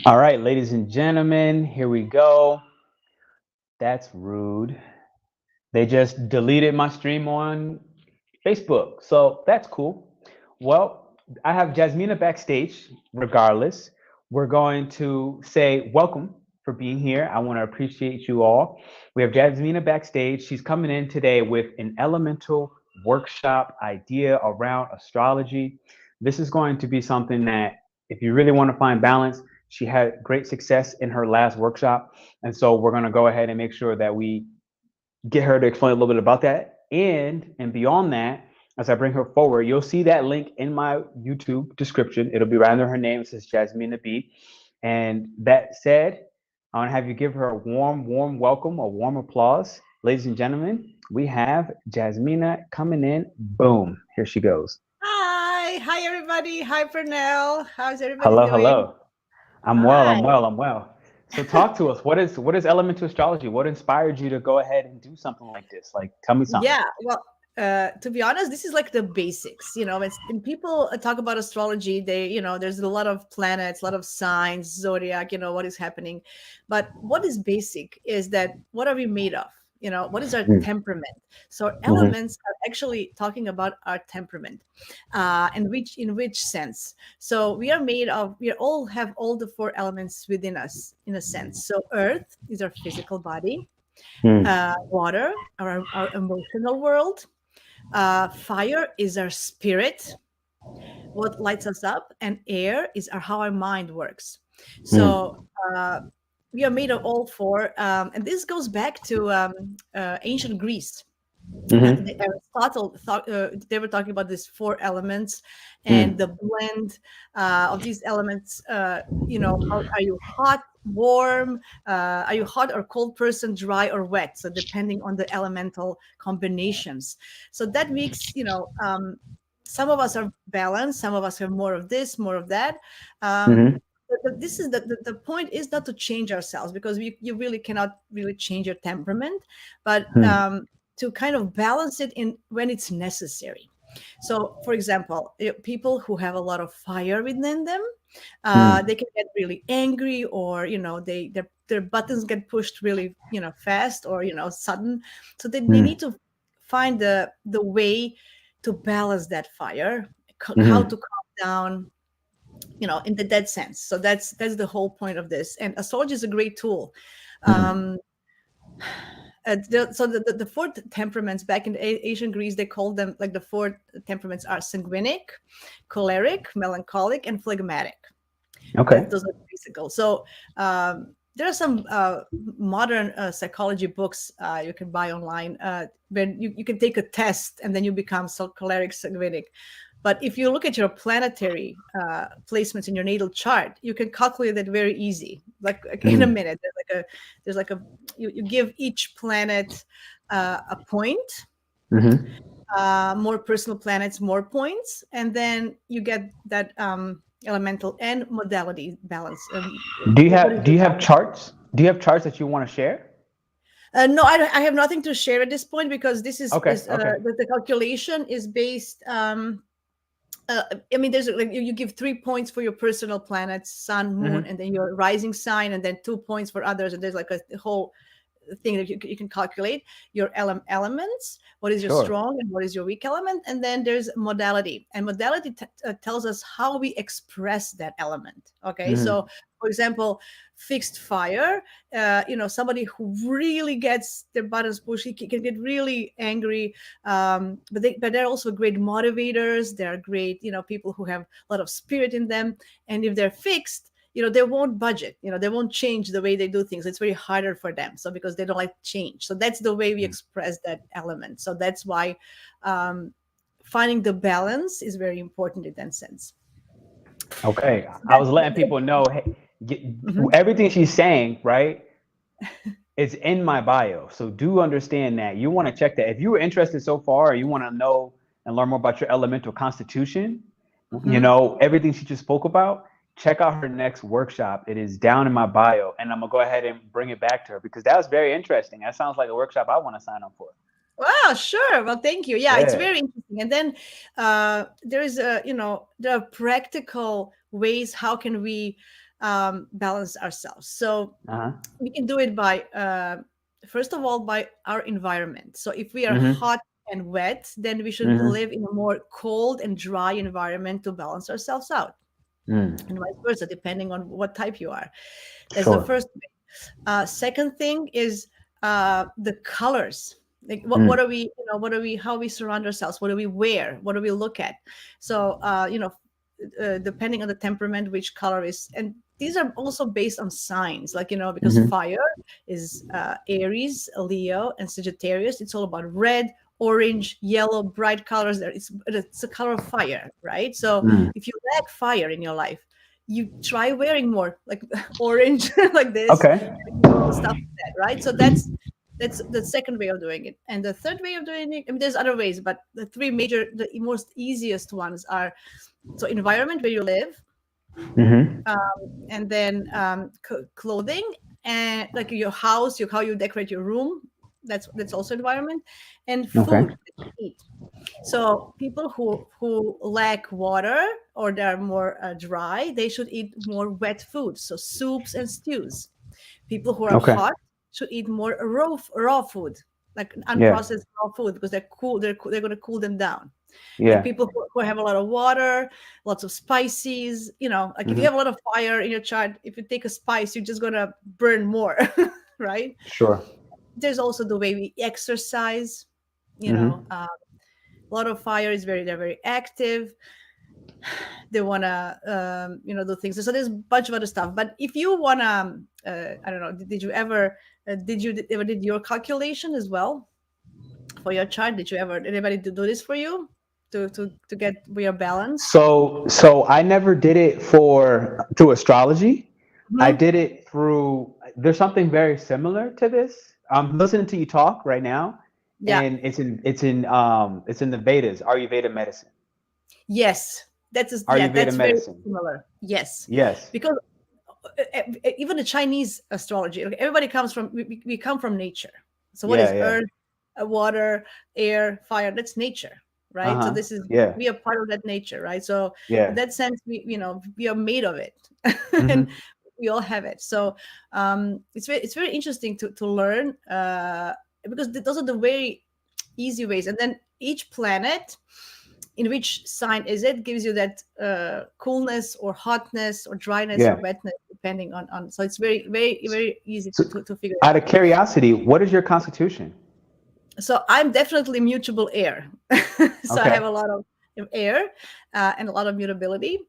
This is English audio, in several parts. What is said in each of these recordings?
All right, ladies and gentlemen, here we go. That's rude. They just deleted my stream on Facebook. So that's cool. Well, I have Jasmina backstage regardless. We're going to say welcome for being here. I want to appreciate you all. We have Jasmina backstage. She's coming in today with an elemental workshop idea around astrology. This is going to be something that, if you really want to find balance, she had great success in her last workshop. And so we're going to go ahead and make sure that we get her to explain a little bit about that. And beyond that, as I bring her forward, you'll see that link in my YouTube description. It'll be right under her name. It says Jasmina B. And that said, I want to have you give her a warm, warm welcome, a warm applause. Ladies and gentlemen, we have Jasmina coming in. Boom. Here she goes. Hi everybody. Hi Pernell. How's everybody Hello, doing? hello. I'm well, Hi. I'm well, I'm well. So talk to us. What is elemental astrology? What inspired you to go ahead and do something like this? Like tell me something. Yeah, well, to be honest, this is like the basics. When people talk about astrology, there's a lot of planets, a lot of signs, zodiac, what is happening. But what is basic is that what are we made of? What is our Mm, temperament? So mhm, elements are actually talking about our temperament, and which in which sense. So we all have all the four elements within us in a sense. So earth is our physical body, mm, water, our emotional world. Fire is our spirit, what lights us up, and air is how our mind works. So mm, uh, we are made of all four, and this goes back to ancient Greece. mhm, Aristotle thought they were talking about these four elements and the mm, blend of these elements. How are you hot, warm? Are you hot or cold person, dry or wet? So depending on the elemental combinations. So that makes some of us are balanced, some of us have more of this, more of that. Um, mhm, this is the point is not to change ourselves because you really cannot really change your temperament, but mm, to kind of balance it in when it's necessary. So, for example, people who have a lot of fire within them, they mm, can get really angry, or their buttons get pushed really fast or sudden. So they need mm, to find the way to balance that fire, how to mhm, calm down, in the dead sense. So that's the whole point of this. And astrology is a great tool. mm, um the four temperaments back in ancient Greece, they called them, like, the four temperaments are sanguinic, choleric, melancholic, and phlegmatic. okay. That those are physical. So there are some modern psychology books you can buy online, when you can take a test and then you become so choleric, sanguinic. But if you look at your planetary placements in your natal chart, you can calculate that very easy, like in a Mm, minute. There's like a you give each planet a point, mhm. more personal planets, more points, and then you get that elemental and modality balance. Do you What is have do your you have balance? charts? Do you have charts that you want to share? No, I have nothing to share at this point because this Okay, is okay. the calculation is based. I mean, there's like you give 3 points for your personal planets, sun, moon, Mhm. and then your rising sign, and then 2 points for others. And there's like a whole thing that you can calculate your elements, what is your Sure. strong and what is your weak element. And then there's modality, and modality tells us how we express that element. Okay, so Mhm. for example, fixed fire, somebody who really gets their buttons pushed, he can get really angry, but they're also great motivators. They're great, people who have a lot of spirit in them. And if they're fixed, they won't budget, they won't change the way they do things. It's very harder for them, so because they don't like change. So that's the way we Mm. express that element. So that's why um, finding the balance is very important in that sense. Okay. So I was letting people know, hey, Mhm. everything she's saying, right? It's in my bio. So do understand that. You want to check that. If you were interested so far, or you want to know and learn more about your elemental constitution, Mhm. everything she just spoke about, check out her next workshop. It is down in my bio. And I'm going to go ahead and bring it back to her because that was very interesting. That sounds like a workshop I want to sign up for. Wow, sure. Well, thank you. Yeah, it's Yeah. very interesting. And then there are practical ways. How can we balance ourselves. So Uh-huh. we can do it by first of all by our environment. So if we are Mm-hmm. hot and wet, then we should Mm-hmm. live in a more cold and dry environment to balance ourselves out, Mm. and vice versa, depending on what type you are. That's the Sure. first thing. Second thing is the colors. Like what Mm. are we, what are we, how we surround ourselves, what do we wear, what do we look at? So depending on the temperament, which color is, and these are also based on signs, like, because Mm-hmm. fire is Aries, Leo, and Sagittarius. It's all about red, orange, yellow, bright colors. It's a color of fire, right? So Mm. if you lack fire in your life, you try wearing more like orange, like this, Okay. stuff like that, right? So that's the second way of doing it. And the third way of doing it, I mean, there's other ways, but the most easiest ones are, so environment where you live, Mm-hmm. and then clothing, and like your house, how you decorate your room. That's also environment, and Okay. food that you eat. So people who lack water, or they're more dry, they should eat more wet food, so soups and stews. People who are Okay. hot should eat more raw food, like Yeah. unprocessed raw food, because they're cool. They're going to cool them down. And Yeah. people who have a lot of water, lots of spices, like if you Mm-hmm. have a lot of fire in your chart, if you take a spice, you're just going to burn more, right? Sure. There's also the way we exercise. Mm-hmm. A lot of fire is they're very active. They want to do things. So there's a bunch of other stuff. But if you want to I don't know, did you ever did your calculation as well for your chart? Did anybody do this for you to get your balance? So I never did it through astrology. I Mhm. did it through. There's something very similar to this. I'm listening to you talk right now, Yeah. and it's in the Vedas, Ayurveda medicine. Yes, Ayurveda that's very medicine. similar. Yes, Yes. because even the Chinese astrology, like, everybody comes from we come from nature. So what Yeah. is Yeah. earth, water, air, fire? That's nature, Uh right? So huh. this is Yeah. we are part of that nature, right? So in Yeah. that sense, we are made of it, and Mm-hmm. we all have it. So it's very interesting to learn, because those are the very easy ways. And then each planet, in which sign is it, gives you that coolness or hotness or dryness or Yeah. wetness, depending on. So it's very, very, very easy So, to figure it out out. of curiosity, what is your constitution? So I'm definitely mutable air. So I have Okay. a lot of air, and a lot of mutability,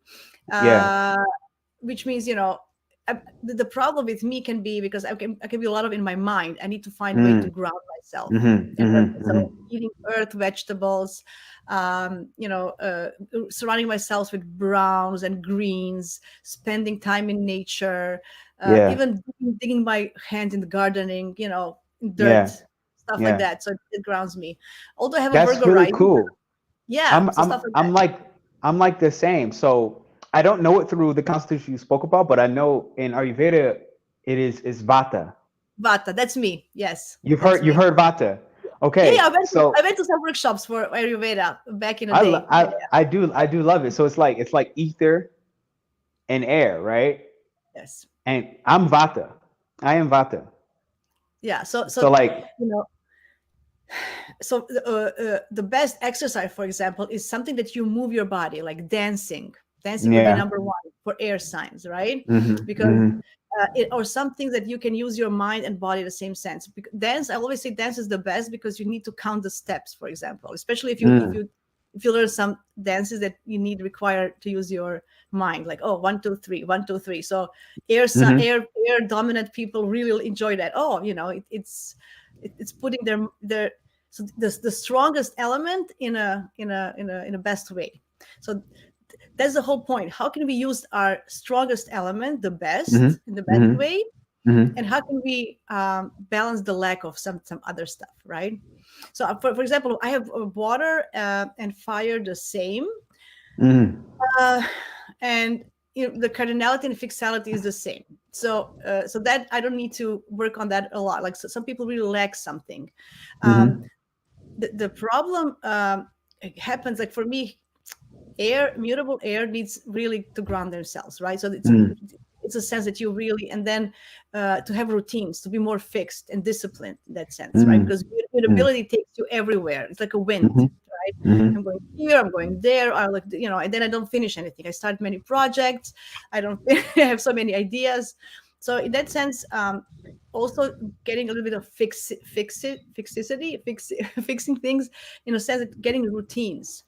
Yeah. uh, which means, the problem with me can be, because I can be a lot of in my mind. I need to find a way to Mm. ground myself. Mm-hmm. And Mm-hmm. so Mm-hmm. eating earth vegetables, surrounding myself with browns and greens, spending time in nature, Yeah. even digging my hand in the gardening, in dirt, Yeah. stuff like Yeah. that. So it grounds me. Although I have a That's Virgo really rising, cool. yeah, I'm so I'm stuff like that. I'm like the same. So I don't know it through the constitution you spoke about, but I know in Ayurveda it's Vata. Vata, that's me. Yes, You've that's heard you've me. heard Vata. Yeah, yeah. Okay, I so went to some workshops for Ayurveda back in the I lo- day. Yeah, I I do love it. So it's like ether and air, right? yes, And I'm Vata. I am Vata. yeah. So So like you know, so the best exercise, for example, is something that you move your body, like dancing. Dancing would be yeah. number one for air signs, right? Mhm. Because Mhm. or something that you can use your mind and body at the same sense. Dance, I always say, dance is the best, because you need to count the steps, for example, especially if you if Mm. you if you learn some dances that you require to use your mind, like, oh, 1 2 3, 1 2 3. So Mhm. air dominant people really enjoy that. Oh, it's putting their so the strongest element in a best way. So that's the whole point. How can we use our strongest element the best, Mhm. in the best Mhm. way, Mhm. and how can we balance the lack of some other stuff, right? So for example, I have water and fire the same, Mhm. uh, and the cardinality and fixality is the same. So that I don't need to work on that a lot. Like, so some people really lack something. um, Mhm. the problem happens, like, for me, mutable air needs really to ground themselves, right? So it's Mhm. it's a sense that you really, and then to have routines, to be more fixed and disciplined in that sense, right? Because mutability takes you everywhere. It's like a wind, right? I'm going here, I'm going there. I like, and then I don't finish anything. I start many projects. I don't. I have so many ideas. So in that sense, also getting a little bit of fixing things, in a sense, that getting routines,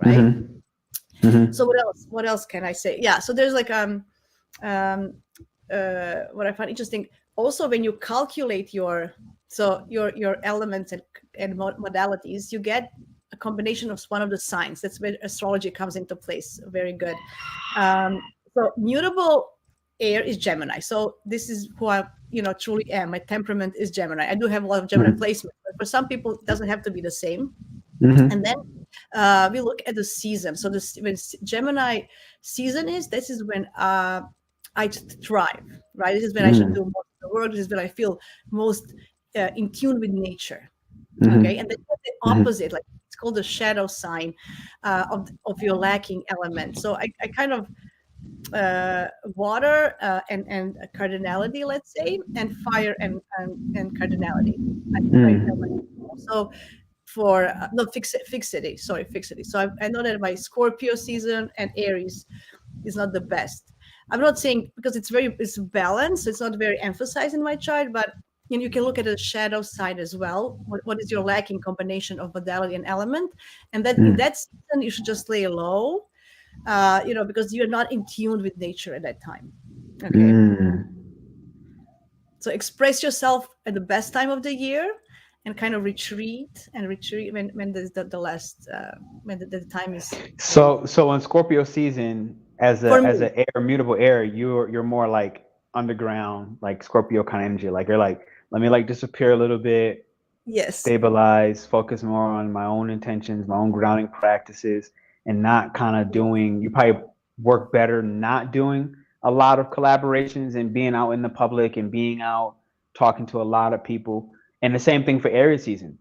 right? So what else can I say? Yeah, so there's like what I find interesting also, when you calculate your elements and modalities, you get a combination of one of the signs. That's where astrology comes into place. Very good. So mutable air is Gemini. So this is who I truly am. My temperament is Gemini. I do have a lot of Gemini placement, but for some people it doesn't have to be the same. And then we look at the season. So when Gemini season this is when I thrive, right? This is when I should do most of the work. This is when I feel most in tune with nature. Okay, and then the opposite, like it's called the shadow sign of your lacking element. So I kind of water and cardinality, let's say, and fire and cardinality. So for fixity. So I know that my Scorpio season and Aries is not the best. I'm not saying because it's balanced. It's not very emphasized in my chart, but you can look at the shadow side as well. What is your lacking combination of modality and element? And that in that season, you should just lay low, because you're not in tune with nature at that time. Okay. So express yourself at the best time of the year, and kind of retreat when the last when the time is. So in Scorpio season, as a air mutable air, you're more like underground, like Scorpio kind of energy. Like you're like, let me like disappear a little bit, Yes, stabilize, focus more on my own intentions, my own grounding practices, and not kind of doing. You probably work better not doing a lot of collaborations and being out in the public and being out talking to a lot of people. And the same thing for Aries season.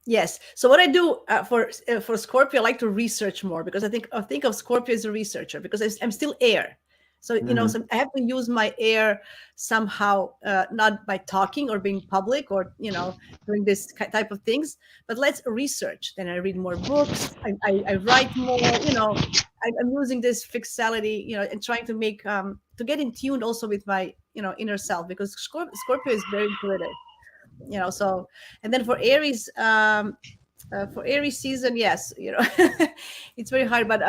Yes. So what I do for Scorpio, I like to research more, because I think of Scorpio as a researcher, because I'm still air. So, so I have to use my air somehow, not by talking or being public or, doing this type of things, but let's research. Then I read more books. I write more, I'm using this fixality, and trying to make, to get in tune also with my, inner self, because Scorpio is very intuitive. So, and then for Aries season, yes, it's very hard, but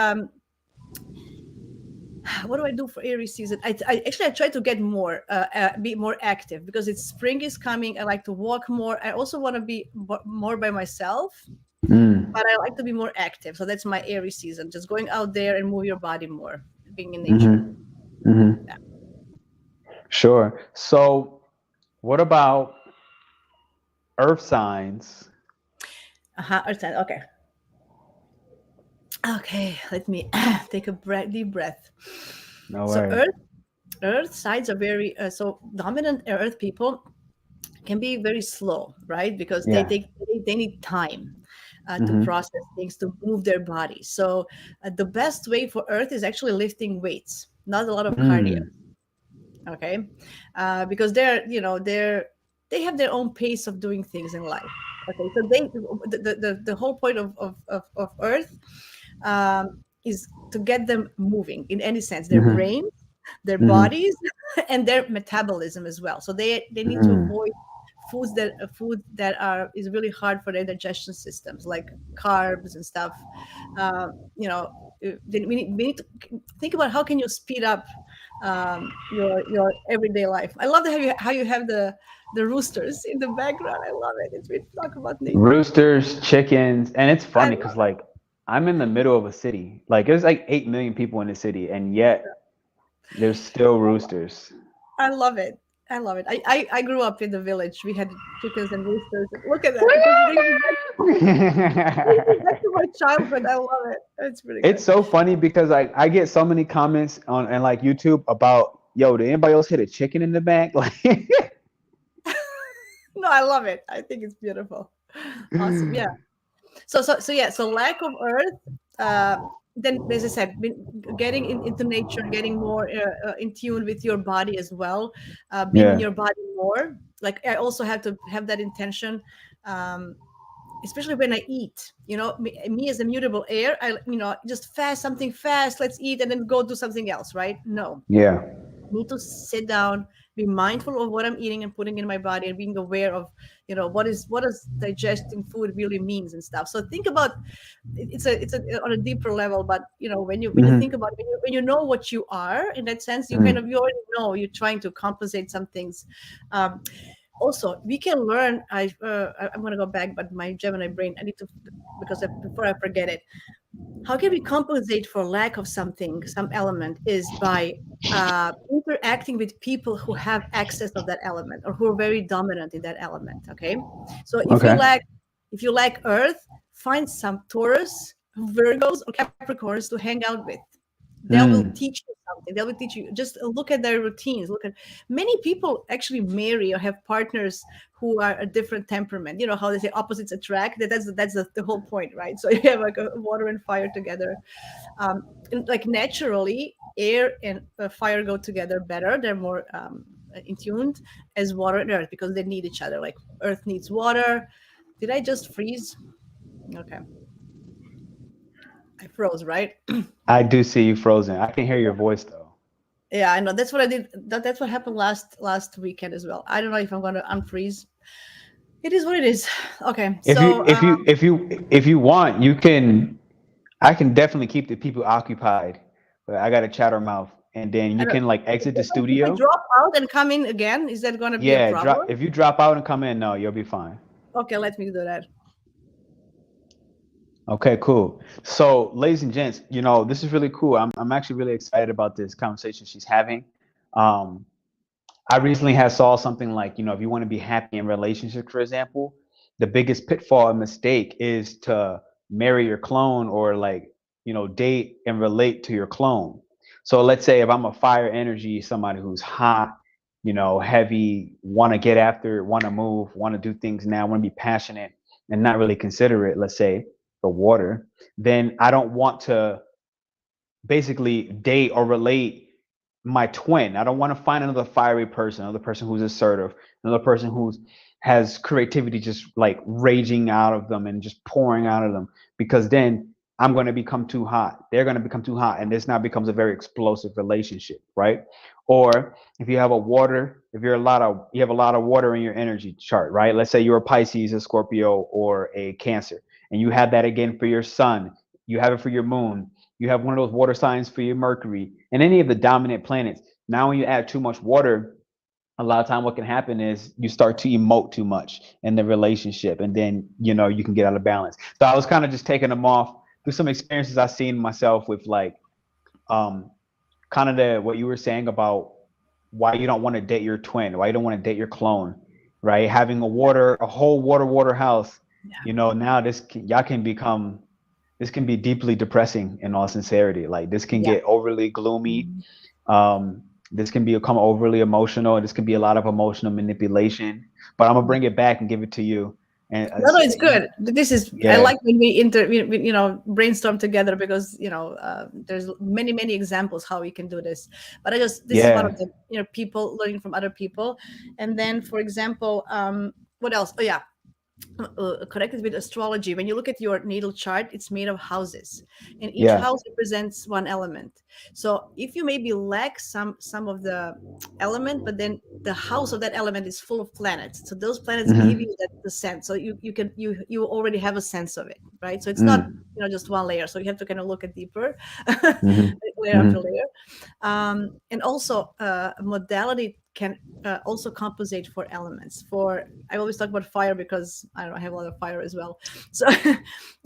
what do I do for Aries season? I try to get more, be more active, because spring is coming. I like to walk more. I also want to be more by myself, but I like to be more active. So that's my Aries season, just going out there and move your body more, being in nature. Yeah. Sure. So what about earth signs? Earth signs. Okay, let me take a deep breath. No So way. Earth signs are very so dominant. Earth people can be very slow, right? Because they need time to process things, to move their body. So the best way for Earth is actually lifting weights, not a lot of cardio. Okay, because they have their own pace of doing things in life. Okay, so the whole point of Earth is to get them moving in any sense, their brains, their bodies, and their metabolism as well. So they need to avoid food that is really hard for their digestion systems, like carbs and stuff. We need to think about how can you speed up your everyday life. I love how you have the roosters in the background. I love it. We talk about nature. Roosters, chickens, and it's funny because like I'm in the middle of a city. Like there's like 8 million people in the city, and yet there's still roosters. I love it. I grew up in the village. We had chickens and roosters. Look at that. It brings me back to my childhood. I love it. It's really good. It's so funny because like I get so many comments on and like YouTube about, yo, did anybody else hit a chicken in the back? Like no, I love it. I think it's beautiful. Awesome. Yeah. So lack of earth then, as I said, getting into nature, getting more in tune with your body as well, being in Yeah. your body more. Like I also have to have that intention, um, especially when I eat. Me as a mutable air, just fast something fast. Let's eat and then go do something else. Right? No, Yeah. need to sit down, be mindful of what I'm eating and putting in my body, and being aware of, what does digesting food really means and stuff. So think about it's a on a deeper level, but when you think Hmm. about it, when you know what you are in that sense, Hmm. you already know you're trying to compensate some things. Um, Also, we can learn. I'm going to go back, but my Gemini brain, I need to, because before I forget it, how can we compensate for lack of something, some element, is by interacting with people who have access of that element or who are very dominant in that element. Okay, so Okay. if you lack earth, find some Taurus, Virgos, or Capricorns to hang out with. They will Mm. teach you something. They will teach you. Just look at their routines. Look at, many people actually marry or have partners who are a different temperament. You know how they say opposites attract. That's the whole point, right? So you have like a water and fire together. And like naturally, air and fire go together better. They're more in tuned as water and earth, because they need each other. Like earth needs water. Did I just freeze? Okay, I froze, right? I do see you frozen. I can hear your voice though. Yeah, I know. That's what I did. That's what happened last weekend as well. I don't know if I'm going to unfreeze. It is what it is. Okay, If you so if you if you if you want, you can. I can definitely keep the people occupied. But I got a chatter mouth, and then I you don't. can like exit the If I studio. drop out and come in again, is that going to be a Yeah, drop. problem? If you drop out and come in, no, you'll be fine. Okay, let me do that. Okay, cool. So, ladies and gents, this is really cool. I'm actually really excited about this conversation she's having. Um, I recently had saw something like, if you want to be happy in relationships, for example, the biggest pitfall and mistake is to marry your clone or like, date and relate to your clone. So let's say if I'm a fire energy, somebody who's hot, heavy, want to get after, want to move, want to do things now, want to be passionate and not really considerate, let's say the water, then I don't want to basically date or relate my twin. I don't want to find another fiery person, another person who's assertive, another person who's has creativity just like raging out of them and just pouring out of them, because then I'm going to become too hot. They're going to become too hot, and this now becomes a very explosive relationship, right? Or if you have you have a lot of water in your energy chart, right? Let's say you're a Pisces, a Scorpio, or a Cancer, and you have that again for your sun, you have it for your moon, you have one of those water signs for your Mercury and any of the dominant planets. Now, when you add too much water, a lot of time what can happen is you start to emote too much in the relationship, and then you can get out of balance. So I was kind of just taking them off through some experiences I've seen myself with, like, um, kind of the what you were saying about why you don't want to date your twin, why you don't want to date your clone, right? Having a whole water house, Yeah. now y'all can become, this can be deeply depressing in all sincerity. Like this can Yeah. get overly gloomy. Mhm. This can become overly emotional. This can be a lot of emotional manipulation. But I'm gonna Yeah. bring it back and give it to you. And No, no, it's good. This is, I yeah, like when brainstorm together, because there's many examples how we can do this. But this is one yeah, of the, people learning from other people. And then, for example, what else? Oh yeah, connected with astrology. When you look at your natal chart, it's made of houses, and each yeah. house represents one element. So if you maybe lack some of the element, but then the house of that element is full of planets, so those planets give Mm-hmm. you that the sense. So you already have a sense of it, right? So it's not, Mm. just one layer. So you have to kind of look at deeper, Mm-hmm. layer after Mm-hmm. layer. And also, modality can also compensate for elements. For, I always talk about fire because I don't know, I have a lot of fire as well. So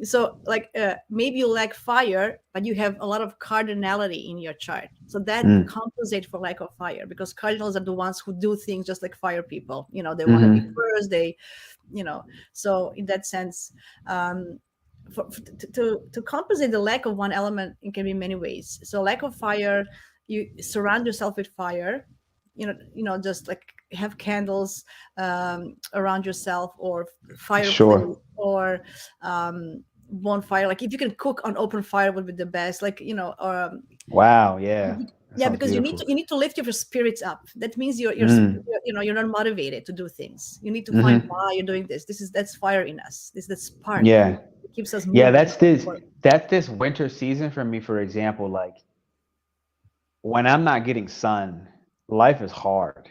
so like, maybe you lack fire, but you have a lot of cardinality in your chart, so that Mm. compensate for lack of fire, because cardinals are the ones who do things just like fire people. They want to be Mm-hmm. first. They, so in that sense, um, to compensate the lack of one element, it can be many ways. So lack of fire, you surround yourself with fire. Just like have candles around yourself, or fireplace, Sure. or bonfire. Like if you can cook on open fire would be the best. Like, Wow. Yeah. That yeah, sounds because beautiful. you need to lift your spirits up. That means you're Mm. you're not motivated to do things. You need to find Hmm. why you're doing this. That's fire in us. This that spark. Yeah. It keeps us Yeah. moving. That's this winter season for me, for example. Like when I'm not getting sun, life is hard,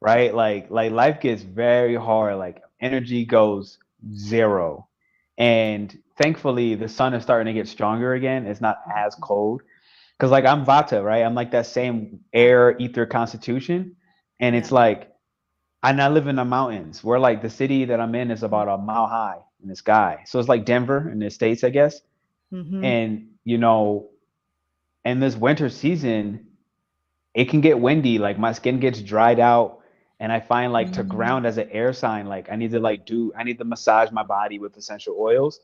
right? Like life gets very hard. Like energy goes zero. And thankfully the sun is starting to get stronger again. It's not as cold. Because like I'm Vata, right? I'm like that same Yeah, air ether constitution. And yeah. it's like I live in the mountains. Where like the city that I'm in is about a mile high in the sky. So it's like Denver in the States, I guess. Mm-hmm. And in this winter season, it can get windy. Like my skin gets dried out, and I find like to ground as an air sign, like I need to massage my body with essential oils,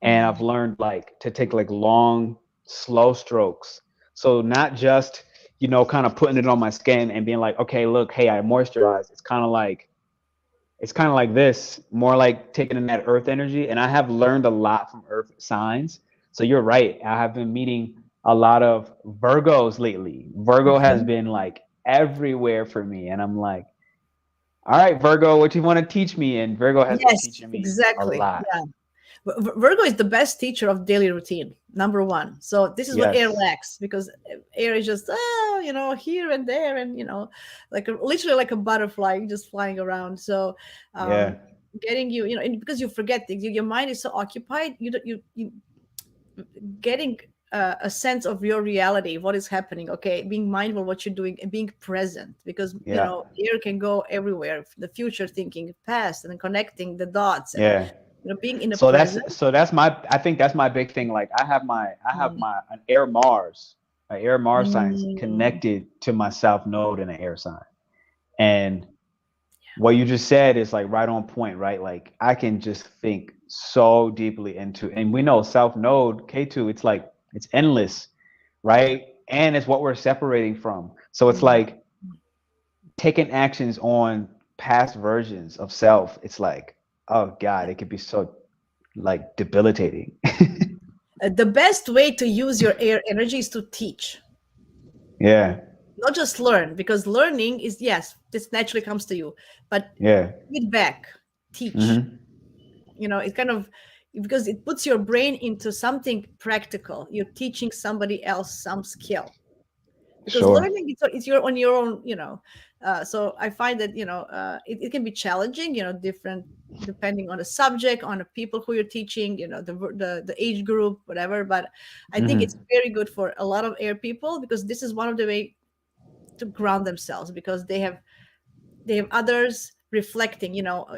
and I've learned like to take like long, slow strokes. So not just kind of putting it on my skin and being like, okay, look, hey, I moisturize. It's kind of like this, more like taking in that earth energy. And I have learned a lot from earth signs. So you're right. I have been meeting a lot of Virgos lately. Virgo has Mm-hmm. been like everywhere for me. And I'm like, all right, Virgo, what you want to teach me? And Virgo has been Yes, teaching me a exactly. lot. Yeah. Virgo is the best teacher of daily routine, number one. So this is what air Yes. lacks, because air is just here and there, and like literally like a butterfly just flying around. So Yeah. getting and because you forget things, your mind is so occupied, you getting a sense of your reality, what is happening. Okay, being mindful of what you're doing and being present, because Yeah. air can go everywhere. The future thinking, past, and then connecting the dots, and Yeah. being in the So present. that's my I think that's my big thing. Like I have my an air Mars, an air Mars sign Mm, connected to my South Node in an air sign. And what you just said is like right on point, right? Like I can just think so deeply into, and we know South Node K2, it's like it's endless, right? And it's what we're separating from. So it's mm. like taking actions on past versions of self. It's like, oh God, it could be so like debilitating. The best way to use your air energy is to teach, Yeah, not just learn, because learning is, yes, this naturally comes to you, but yeah. feedback, teach. Hmm. It kind of, because it puts your brain into something practical. You're teaching somebody else some skill, because Sure. learning it's your on your own. So I find that it can be challenging, different depending on the subject, on the people who you're teaching, the age group, whatever. But I think it's Hmm. very good for a lot of air people, because this is one of the way to ground themselves, because they have others reflecting,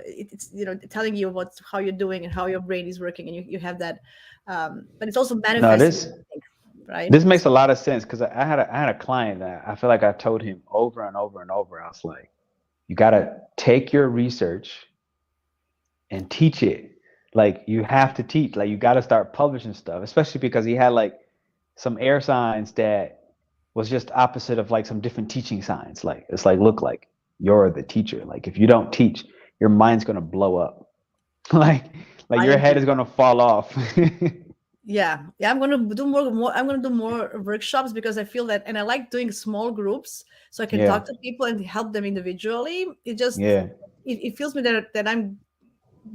it's telling you how you're doing and how your brain is working, and you have that. But it's also No, manifesting, this I think, right? this makes a lot of sense because I had a client that I feel like I told him over and over and over. I was like, you gotta take your research and teach it. Like you have to teach. Like you gotta start publishing stuff, especially because he had like some air signs that was just opposite of like some different teaching signs. Like it's like, look, like you're the teacher. Like if you don't teach, your mind's gonna blow up. like like I your head agree. is gonna fall off. Yeah, I'm gonna do more. I'm gonna do more workshops, because I feel that, and I like doing small groups, so I can Yeah, talk to people and help them individually. yeah. It feels me that I'm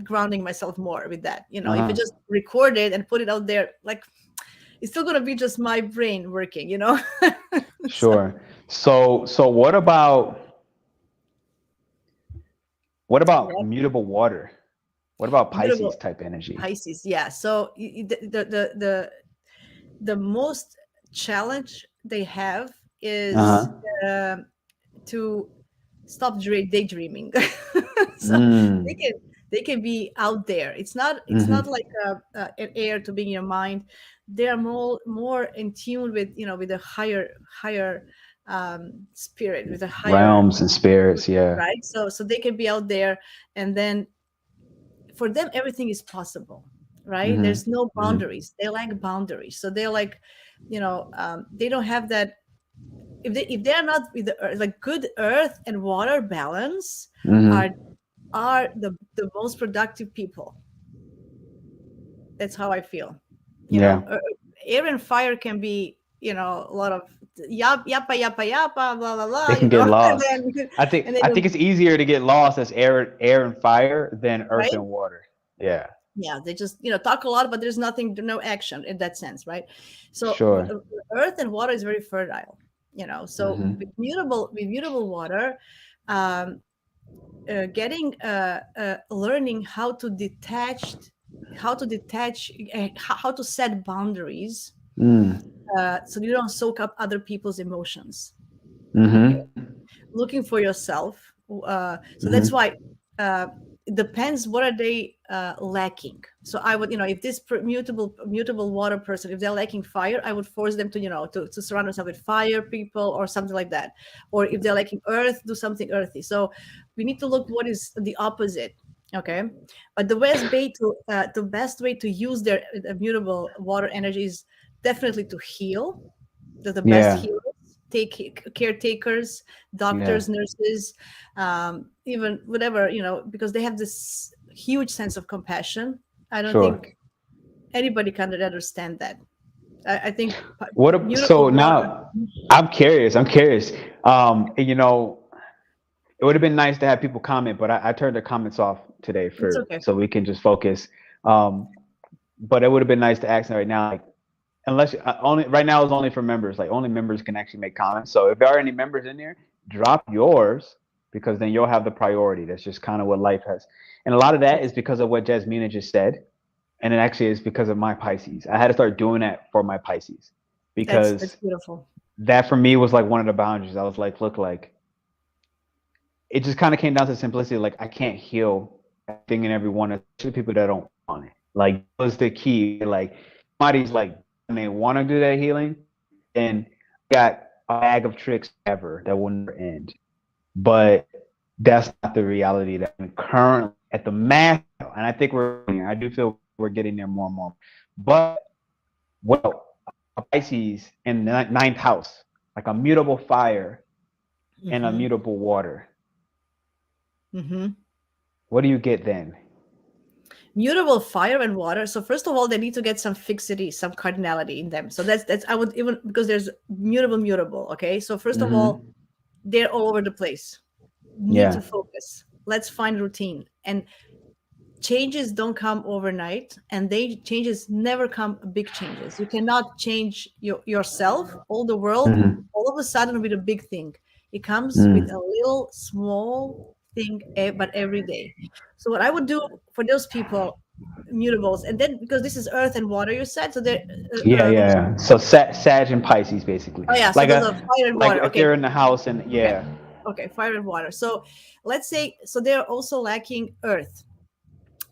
grounding myself more with that. If I Uh-huh. just record it and put it out there, like, it's still gonna be just my brain working. So Sure. So what about yeah, mutable water? What about Pisces beautiful. type energy? Pisces, yeah. So the most challenge they have is Uh-huh. to stop daydreaming. So they Mm. can they can be out there. It's not Mm-hmm. like an air to be in your mind. They are more in tune with a higher spirit, with a higher, Realms and spirits, yeah. right. So they can be out there, and then for them everything is possible, right? There's Mm-hmm. no Mm-hmm. boundaries. They like boundaries, so they're like, they don't have that. If they're not with the earth, like good earth and water balance are Mm-hmm. are the most productive people. That's how I feel. You Yeah. know, air and fire can be, you know, a lot of yappa yappa yappa blah blah blah. They You can know, get and lost. then I think and then I think it's easier to get lost as air and fire than earth right. and water. Yeah. Yeah, they just, you know, talk a lot, but there's nothing, no action in that sense, right? So Sure. earth and water is very fertile, you know. So Hmm. with mutable water, um, getting learning how to detach, how to set boundaries, Mm. so you don't soak up other people's emotions. Okay, Hmm. looking for yourself. So that's Hmm. why it depends what are they lacking. So I would, you know, if this mutable water person, if they're lacking fire, I would force them to, you know, to surround themselves with fire people or something like that. Or if they're lacking earth, do something earthy. So we need to look what is the opposite. Okay, but the best way to use their mutable water energy is definitely to heal. They're the best Yeah. healers, take caretakers, Yeah. doctors, nurses, even whatever, you know, because they have this huge sense of compassion. I don't Sure. think anybody can understand that. I think So mutable water. now I'm curious. I'm curious. And, you know, it would have been nice to have people comment, but I turned the comments off today It's for okay. so we can just focus. Um, but it would have been nice to ask them right now, like, unless only right now is only for members. Like only members can actually make comments. So if there are any members in there, drop yours because then you'll have the priority. That's just kind of what life has. And a lot of that Yes, is because of what Jasmina just said. And it actually is because of my Pisces. I had to start doing that for my Pisces that's because beautiful. that for me was like one of the boundaries. I was like, look, like it just kind of came down to simplicity. Like I can't heal everything and everyone, especially people that don't want it. Like that was the key. Like somebody's like when they want to do that healing, and got a bag of tricks ever that will never end. But that's not the reality that I'm currently at the mass. And I think I do feel we're getting there more and more. But well, a Pisces in the ninth house, like a mutable fire and a Hmm. mutable water. Hmm. What do you get then? Mutable fire and water. So first of all, they need to get some fixity, some cardinality in them. So that's I would even, because there's mutable. Okay, so first of all, Mm-hmm. they're all over the place. Need to Yeah. focus. Let's find routine. And changes don't come overnight, and they changes never come big changes. You cannot change yourself, all the world, Mm-hmm. all of a sudden with a big thing. It comes with a Mm. little small thing, but every day. So what I would do for those people, mutables, and then because this is earth and water, you said, so they're Yeah, which, yeah. So Sag and Pisces basically. oh yeah, so Like those are a fire and like water. if Okay, they're in the house and okay, yeah. okay, fire and water. So let's say, so they're also lacking earth,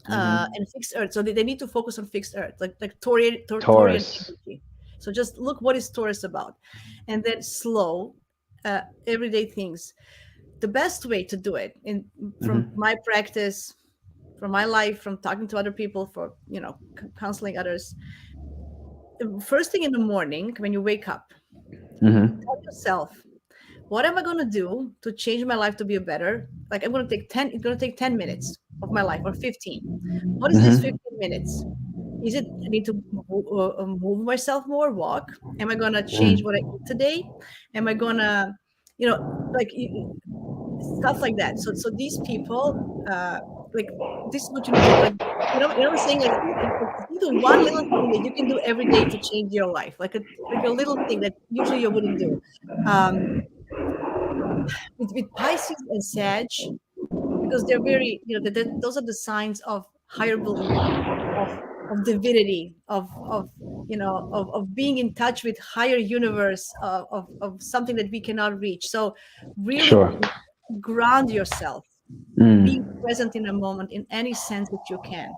Mm-hmm. and fixed earth. So they need to focus on fixed earth, like Taurian Taurus. energy. So just look what is Taurus about, and then slow, everyday things. The best way to do it, in from Mm-hmm. my practice, from my life, from talking to other people, for, you know, counseling others. The first thing in the morning when you wake up, tell Mm-hmm. yourself, what am I going to do to change my life to be a better, like I'm going to take 10, it's going to take 10 minutes of my life, or 15. What is this Mm-hmm. 15 minutes? Is it I need to move myself more, walk? Am I going to change what I eat today? Am I going to, you know, like stuff like that. So these people, like, this is what you need to, like, you know what I'm saying, like, think of one little thing that you can do every day to change your life, like a little thing that usually you wouldn't do. um with Pisces and Sag, because they're very, you know, those are the signs of higher belief, of divinity, of you know, of being in touch with higher universe, of something that we cannot reach. So really Sure. ground yourself, being Mm. present in a moment in any sense that you can,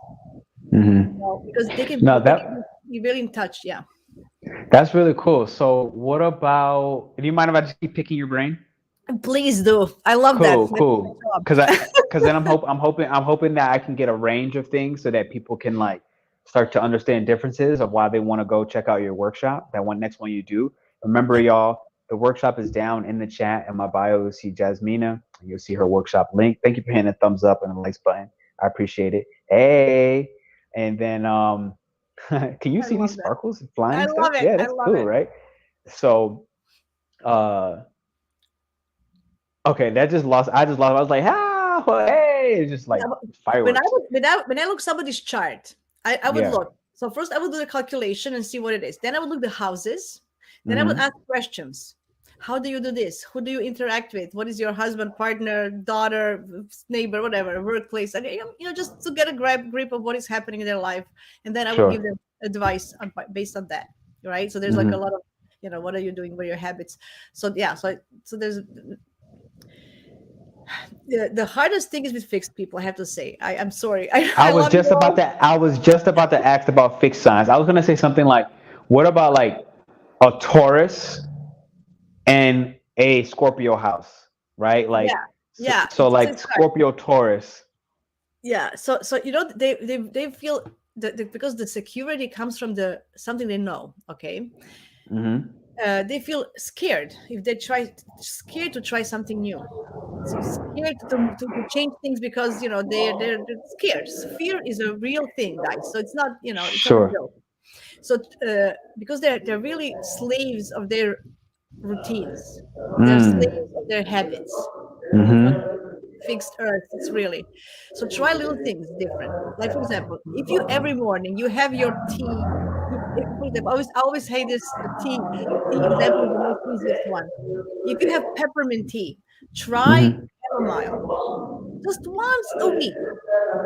you know, because they Mm-hmm. can No, they can be really in touch. Yeah, that's really cool. So what about do you mind if I just keep picking your brain? please do. I love that. Cool, That's cool. my Cause job. cause then I'm hoping that I can get a range of things so that people can like start to understand differences of why they want to go check out your workshop. That one next one you do. Remember, Yeah. y'all, the workshop is down in the chat in my bio. You'll see Jasmina. You'll see her workshop link. Thank you for hitting the thumbs up and the likes button. I appreciate it. Hey, and then Can you I see these love that. sparkles flying I stuff? love it. Yeah, I that's love cool, it. right? So, okay, that just lost. I just lost. I was like, well, hey, it's just Yeah, like but fireworks. when I look somebody's chart, I would Yeah. look. So first I would do the calculation and see what it is. Then I would look the houses. Then I would Mm-hmm. ask questions. How do you do this? Who do you interact with? What is your husband, partner, daughter, neighbor, whatever, workplace? And just to get a grip of what is happening in their life, and then I would give Sure. them advice based on that, right? So there's like a Mm-hmm. lot of, what are you doing? What are your habits? So yeah, so there's the hardest thing is with fixed people. I have to say, I'm sorry. I I was love you just about all. to. I was just about to ask about fixed signs. I was gonna say something like, "What about like a Taurus and a Scorpio house, right? Yeah, Like, so, yeah. so So like it's hard. Scorpio Taurus. Yeah. So they feel that because the security comes from the something they know. Okay. Mm-hmm. They feel scared if they scared to try something new. So scared to change things because they're scared. Fear is a real thing, guys. So it's not a Sure. joke. So because they're really slaves of their routines, they're Mm. slaves of their habits. Okay, Mm-hmm. fixed earth, it's really. So try little things different, like for example, if you every morning you have your tea. For example, I always say this tea example is the most easiest one. If you have peppermint tea, try Mm-hmm. chamomile just once a week,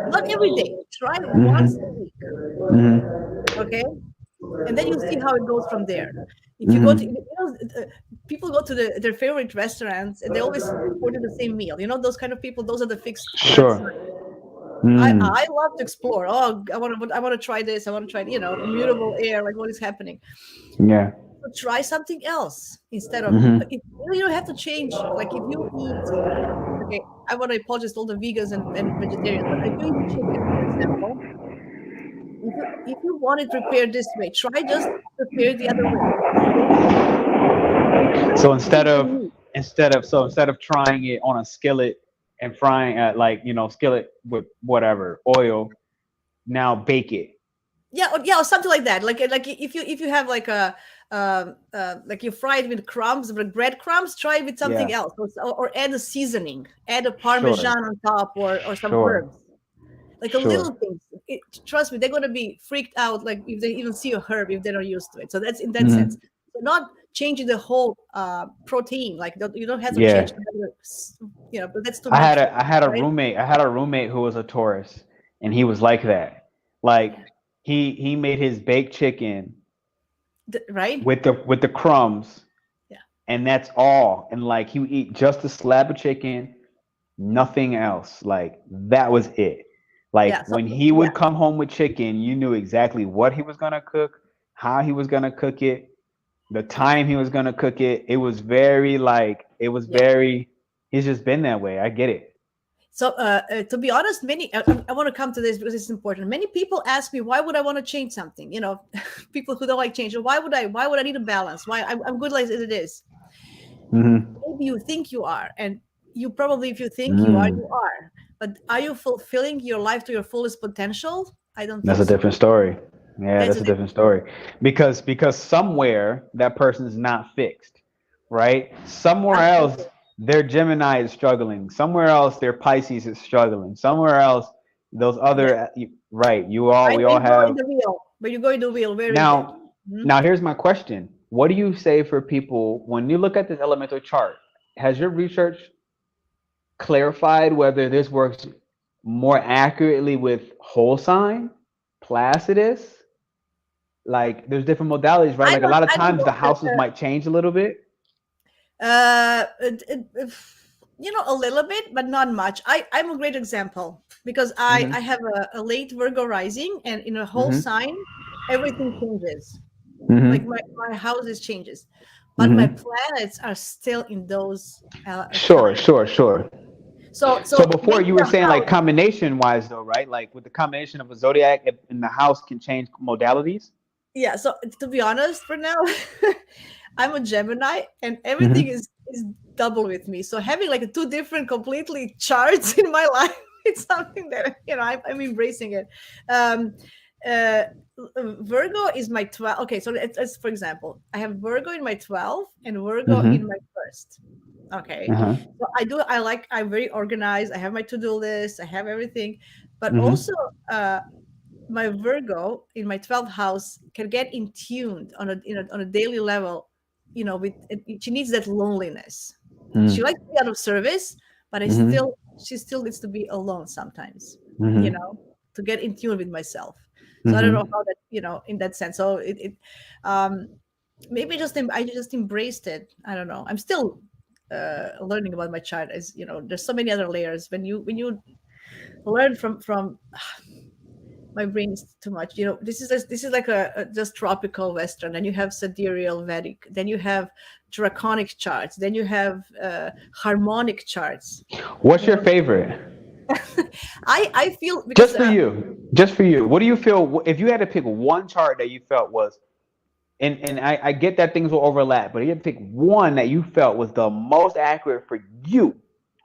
not every day. Try once a Mm-hmm. week. Mm-hmm. Okay, and then you see how it goes from there. If you go to, Mm-hmm. people go to their favorite restaurants and they always order the same meal. Those kind of people. Those are the fixed earth Sure. signs. I Mm. love to explore. Oh, I want to try this. I want to try immutable air. Like what is happening? Yeah. So try something else instead of. Mm-hmm. You don't have to change. Like if you eat. Okay, I want to apologize to all the vegans and vegetarians, but if you eat chicken, for example, if you want it prepared this way, try just prepare it the other way. Same thing. So Don't change the meat. instead of trying it on a skillet and frying at like skillet with whatever oil, now bake it. Yeah, or something like that. Like if you have like a like you fry it with crumbs, with breadcrumbs, try it with something Yeah. else, or add a seasoning, add a Sure. parmesan on top, or some Sure. herbs, like a little Sure. things. Trust me, they're gonna be freaked out, like if they even see a herb if they're not used to it. So that's in that Mm-hmm. sense. So not changing the whole protein. Like you don't have to Yeah. change but that's too much, I had a right? roommate. I had a roommate who was a Taurus, and he was like that. Like he made his baked chicken Right? with the crumbs, Yeah. and that's all. And like he would eat just a slab of chicken, nothing else. Like that was it. Yeah. Like So when he yeah. would come home with chicken, you knew exactly what he was gonna cook, how he was gonna cook it, the time he was gonna cook it. It was very like it was Yeah. very. He's just been that way. I get it. So, to be honest, I want to come to this because it's important. Many people ask me, why would I want to change something? People who don't like change. Why would I? Why would I need a balance? Why I'm good like as it is. Mm-hmm. Maybe you think you are, and you probably, if you think you are, Mm. you are. But are you fulfilling your life to your fullest potential? I don't That's think a so. different story. Yeah, That's that's a a different different story. story. Because somewhere that person is not fixed, right? Somewhere Absolutely. else their Gemini is struggling. Somewhere else their Pisces is struggling. Somewhere else those Yeah. other right. You all Right. we Where all you go in have the wheel. Where you go in the wheel. Where is it? now. Mhm. Now here's my question: what do you say for people when you look at this elemental chart? Has your research clarified whether this works more accurately with whole sign, Placidus? Like there's different modalities, right? Like a lot of I don't times know. the houses might change a little bit. A little bit, but not much. I'm a great example because I Mm-hmm. have a late Virgo rising, and in a whole Mm-hmm. sign, everything changes. Like Mm-hmm. my houses changes, but my Mm-hmm. planets are still in those Sure, signs. sure, sure. So So before maybe you were the saying like house. combination wise though, right? Like with the combination of a zodiac in the house can change modalities. Yeah. So to be honest, for now, I'm a Gemini, and everything Mm-hmm. is double with me. So having like two different completely charts in my life, it's something that I'm embracing it. Um, uh, Virgo is my 12. Okay, so let's for example, I have Virgo in my 12th and Virgo in Mm-hmm. my first. Okay, Uh-huh. so I'm very organized. I have my to-do list. I have everything, but Mm-hmm. also my Virgo in my 12th house can get in tuned on on a daily level. With she needs that loneliness. She likes to be out of service, but Mm-hmm. she still needs to be alone sometimes. You Mm-hmm. know, to get in tune with myself. So I don't know Mm-hmm. how that in that sense. So um, maybe I just embraced it. I don't know. I'm still learning about my chart. As there's so many other layers when you learn from my brain is too much. This is like a just tropical Western. Then you have sidereal Vedic. Then you have draconic charts. Then you have harmonic charts. What's You your know, favorite? I feel because Just for you. Just for you. What do you feel if you had to pick one chart that you felt was and I get that things will overlap, but if you had to pick one that you felt was the most accurate for you,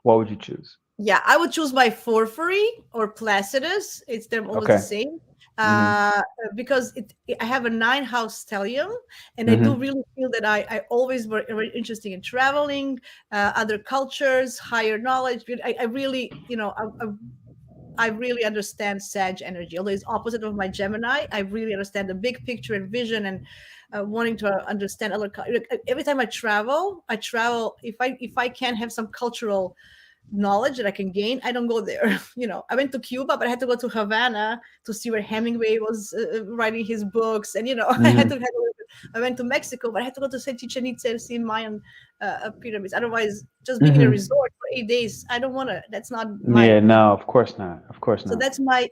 what would you choose? yeah, I would choose my Porphyry or Placidus. They're almost the Okay. same. Mm-hmm. Uh, because I have a 9 house stellium, and I do Mm-hmm. really feel that I always were very interested in traveling, other cultures, higher knowledge. I really, I really understand Sag energy. Although it's opposite of my Gemini, I really understand the big picture and vision and wanting to understand every time I travel. If I can have some cultural knowledge that I can gain, I don't go there. I went to Cuba, but I had to go to Havana to see where Hemingway was writing his books, and Mm-hmm. I went to Mexico, but I had to go to Chichen Itza and see Mayan pyramids. Otherwise, just being in a Mm-hmm. resort for 8 days, I don't want to. That's not my. Yeah, no, of course not. Of course So not.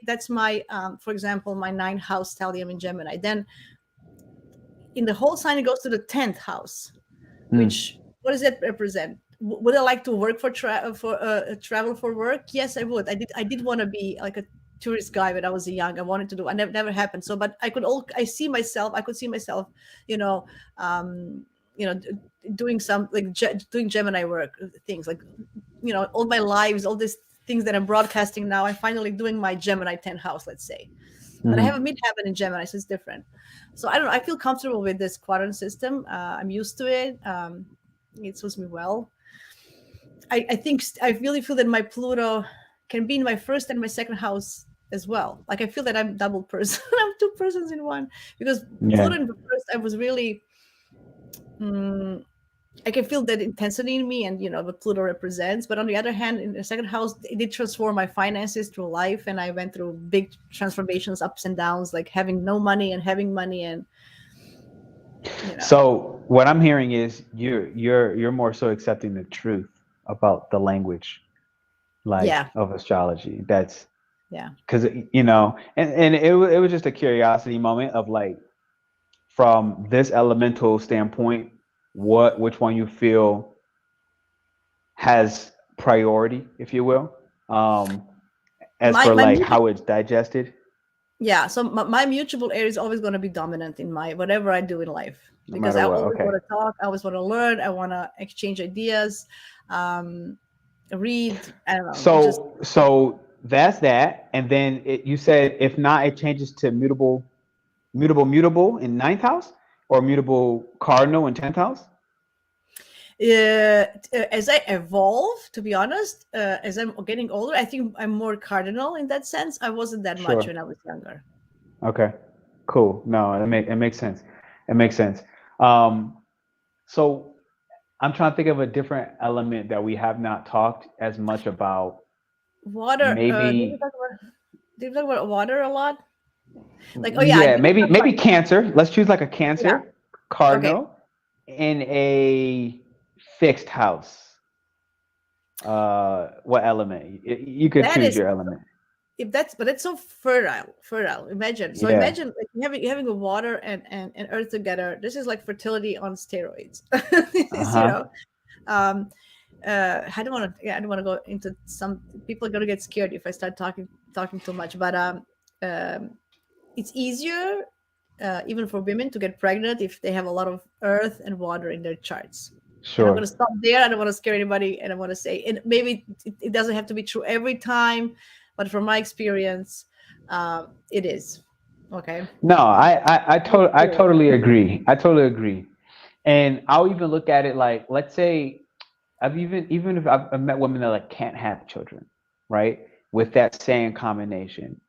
that's my for example, my 9 house stellium in Gemini. Then in the whole sign, it goes to the 10th house, Mm. which what does that represent? Would I like to work for travel for work? Yes, I would. I did want to be like a tourist guy when I was young. I wanted to do. I never happened. So, but I could see myself, you know, um, doing some like doing Gemini work things like all my lives, all these things that I'm broadcasting now. I'm finally doing my Gemini 10th house, let's say. But I have a Mm-hmm. midheaven in Gemini, so it's different. So I don't know. I feel comfortable with this quadrant system. I'm used to it. It suits me well. I really feel that my Pluto can be in my first and my second house as well. Like I feel that I'm double person. I'm two persons in one because Yeah. Pluto in the first, I was really. mm I can feel that intensity in me, and what Pluto represents. But on the other hand, in the second house, it did transform my finances through life, and I went through big transformations, ups and downs, like having no money and having money, and you know, So what I'm hearing is you're more so accepting the truth about the language like yeah, of astrology. That's yeah. because and it was just a curiosity moment of like from this elemental standpoint, which one you feel has priority, if you will, as My for my like music, how it's digested, yeah. So my mutable air is always going to be dominant in my whatever I do in life no because matter I what. always Okay. want to talk, I always want to learn, I want to exchange ideas, um, read. I don't know. It just So that's that, and then you said if not, it changes to mutable in ninth house or mutable cardinal in 10th house. as I evolve, to be honest, as I'm getting older, I think I'm more cardinal in that sense. I wasn't that much Sure. when I was younger. Okay. Cool. No, it makes sense. It makes sense. Um, so I'm trying to think of a different element that we have not talked as much about. Water. Maybe, Did we talk about water a lot? Like, oh yeah, I yeah, didn't talk about. maybe Cancer. Let's choose like a Yeah. Cancer Okay. cardinal in a fixed house. What element? You could That choose is your element. if that's but it's so fertile. Imagine. So Yeah. imagine like having a water and earth together. This is like fertility on steroids. Uh This, huh. um I don't want to. Yeah, I don't want to go into some. People are gonna get scared if I start talking too much. But um, it's easier, even for women, to get pregnant if they have a lot of earth and water in their charts. And I'm Sure. gonna stop there. I don't want to scare anybody, and I want to say, and maybe it doesn't have to be true every time, but from my experience, it is. Okay. No, I totally agree. I totally agree. And I'll even look at it like, let's say even if I've met women that like can't have children, right? With that same combination,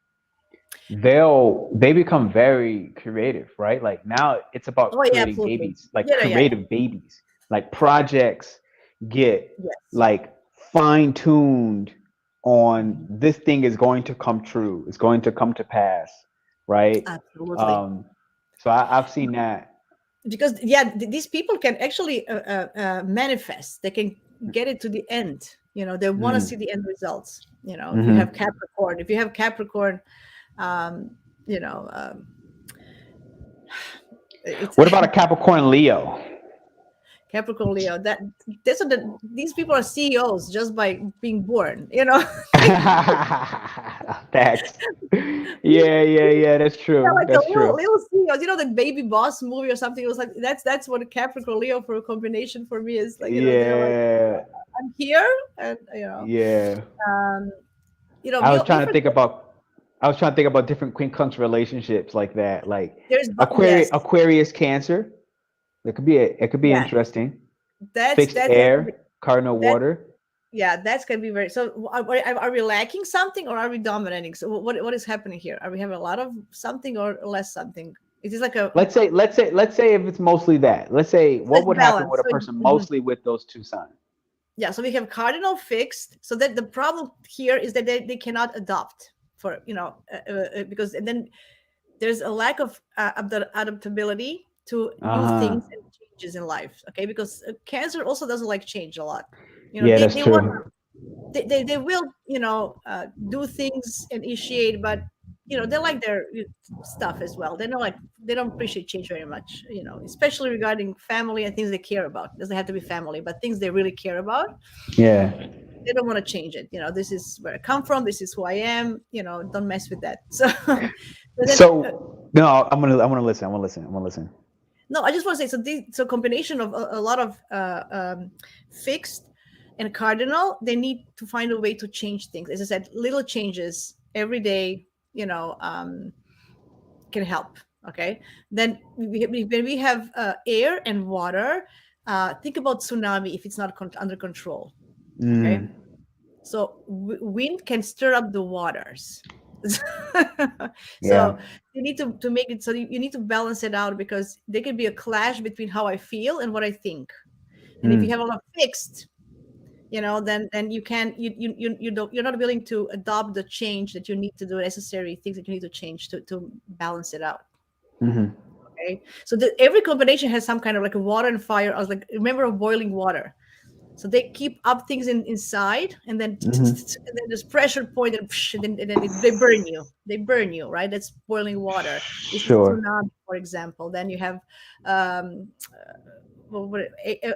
they become very creative, right? Like now it's about Oh yeah, creating absolutely. babies, like Yeah, yeah, yeah. creative babies. Like projects get Yes, like fine tuned on this thing is going to come true, it's going to come to pass, right? absolutely. Um, so I've seen that. Because yeah, these people can actually manifest. They can get it to the end. They want to see Mm, the end results. If you have hmm. Capricorn, um, you know, it's What about a Capricorn Leo? Capricorn, Leo. These people are CEOs just by being born. Facts. These Yeah. That's Yeah, true. like the That's true. little CEOs, the Baby Boss movie or something. It was like that's what a Capricorn Leo for a combination for me is like. They're like, Yeah. I'm here, and Yeah. um, I was we trying to think forget about I was trying to think about different quincunx relationships like that. Like yes, Aquarius Cancer. It could be yeah, interesting. that's Fixed that's air, cardinal that water. yeah, that's gonna be very. So are we lacking something or are we dominating? So what is happening here? Are we having a lot of something or less something? It is like a Let's say if it's mostly that. Let's say what less would happen with balance. a So person mostly with those two signs. yeah, so we have cardinal fixed. So that the problem here is that they cannot adopt for because and then there's a lack of adaptability to new Uh-huh. things and changes in life. Okay, because Cancer also doesn't like change a lot. Yeah, that's They want true. they will do things and initiate, but they like their stuff as well. They don't appreciate change very much, especially regarding family and things they care about. It doesn't have to be family, but things they really care about, Yeah. they don't want to change it. This is where I come from, this is who I am, don't mess with that. So but then So no, I want to listen. I want to listen. I want to listen. no, I just want to say, so combination of a lot of fixed and cardinal, they need to find a way to change things. As I said, little changes every day, can help. Okay, then when we have air and water, think about tsunami if it's not under control. Okay, Mm, so wind can stir up the waters. So yeah. you need to make it so you need to balance it out, because there can be a clash between how I feel and what I think. And if you have Mm, a lot fixed, then you can you don't, you're not willing to adopt the change that you need to do, necessary things that you need to change to balance it out. hmm. Okay, so every combination has some kind of like a water and fire. I was like, remember of boiling water. So they keep up things inside, and then Hmm. and then there's pressure point, and then they burn you. They burn you, right? That's boiling water. This is Sure. tsunami, for example. Then you have um,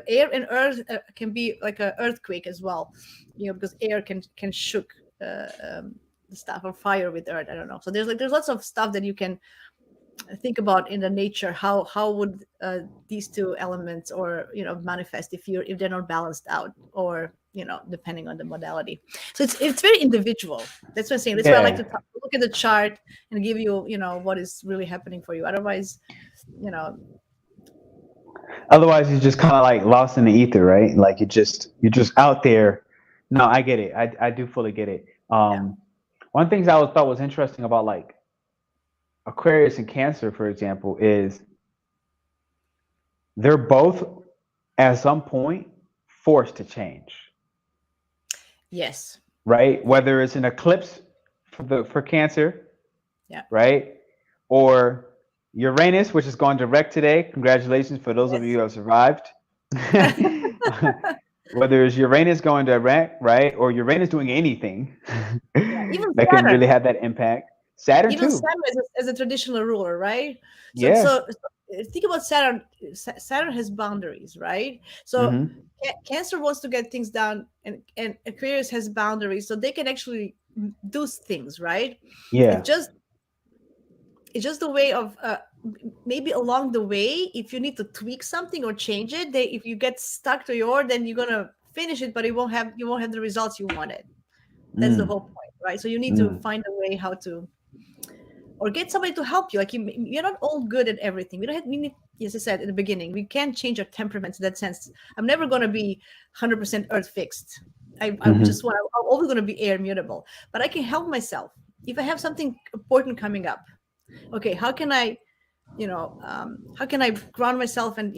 air and earth can be like an earthquake as well, because air can shook the stuff, or fire with earth. I don't know. So there's lots of stuff that you can think about in the nature. How would these two elements, or manifest if they're not balanced out, or depending on the modality. So it's very individual. That's what I'm saying. That's why I like to Yeah. look at the chart and give you what is really happening for you. Otherwise, you know Otherwise, you're just kind of like lost in the ether, right? Like you're just out there. No, I get it. I do fully get it. yeah. One of the things I always thought was interesting about like Aquarius and Cancer, for example, is they're both at some point forced to change, Yes. right? Whether it's an eclipse for Cancer, Yeah. right? Or Uranus, which is going direct today. Congratulations for those of you Yes. who have survived. Whether it's Uranus going direct, right? Or Uranus doing anything Yeah. Even that can Saturn. really have that impact. Saturn Even too. Saturn as a traditional ruler, right? So Yeah. think about Saturn. Saturn has boundaries, right? So Hmm. Cancer wants to get things done, and Aquarius has boundaries, so they can actually do things, right? It Yeah. just it's just a way of maybe along the way, if you need to tweak something or change it, if you get stuck to then you're gonna finish it, but you won't have the results you wanted. That's the Mm. whole point, right? So you need to Mm. find a way how to or get somebody to help you. Like you're not all good at everything. We need, as I said in the beginning, we can't change our temperaments in that sense. I'm never going to be 100% earth fixed. I'm always going to be air mutable, but I can help myself. If I have something important coming up, okay, how can I, how can I ground myself and,